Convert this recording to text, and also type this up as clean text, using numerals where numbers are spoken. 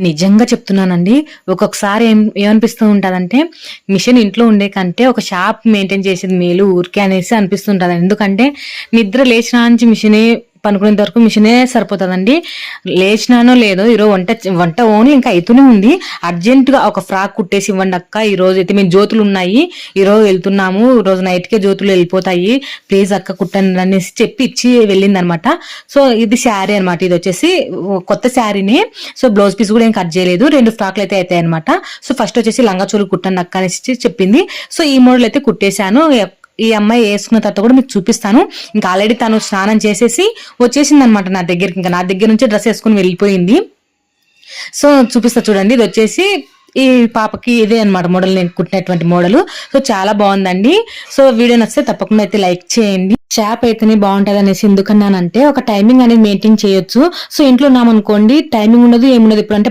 నిజంగా చెప్తున్నానండి. ఒక్కొక్కసారి ఏమనిపిస్తూ ఉంటదంటే, మిషన్ ఇంట్లో ఉండే కంటే ఒక షాప్ మెయింటైన్ చేసేది మేలు ఊరికే అనేసి అనిపిస్తుంటది. ఎందుకంటే నిద్ర లేచినా నుంచి మిషనే పనుకునేంత వరకు మిషనే సరిపోతదండి. లేచినానో లేదో ఈరోజు వంట ఓన్లీ ఇంకా అయితూనే ఉంది. అర్జెంట్‌గా ఒక ఫ్రాక్ కుట్టేసి ఇవ్వండి అక్క. ఈరోజైతే మేము జ్యోతులున్నాయి. ఈరోజు వెళ్తున్నాము. ఈరోజు నైట్‌కే జ్యోతులు వెళ్ళిపోతాయి. ప్లీజ్ అక్క కుట్టండి అనేసి చెప్పి ఇచ్చి వెళ్ళిందనమాట. సో ఇది శారీ అనమాట. ఇదొచ్చేసి కొత్త శారీనే. సో బ్లౌజ్ పీస్ కూడా ఏం కట్ చేయలేదు. 2 ఫ్రాక్‌లు అయితే అయితాయన్నమాట. సో ఫస్ట్ వచ్చేసి లంగా చోలి కుట్టండి అక్క అనేసి చెప్పింది. సో ఈ మోడల్ అయితే కుట్టేశాను. ఈ అమ్మాయి వేసుకున్న తర్వాత కూడా మీకు చూపిస్తాను. ఇంకా ఆల్రెడీ తను స్నానం చేసేసి వచ్చేసింది అనమాట నా దగ్గరికి. ఇంకా నా దగ్గర నుంచి డ్రెస్ వేసుకుని వెళ్ళిపోయింది. సో చూపిస్తా చూడండి. ఇది వచ్చేసి ఈ పాపకి ఇదే అనమాట మోడల్, నేను కుట్టినటువంటి మోడల్. సో చాలా బాగుందండి. సో వీడియో నచ్చితే తప్పకుండా అయితే లైక్ చేయండి. షాప్ అయితేనే బాగుంటది అనేసి ఎందుకన్నానంటే, ఒక టైమింగ్ అనేది మెయింటైన్ చేయొచ్చు. సో ఇంట్లో ఉన్నామనుకోండి టైమింగ్ ఉండదు, ఏముండదు. ఇప్పుడు అంటే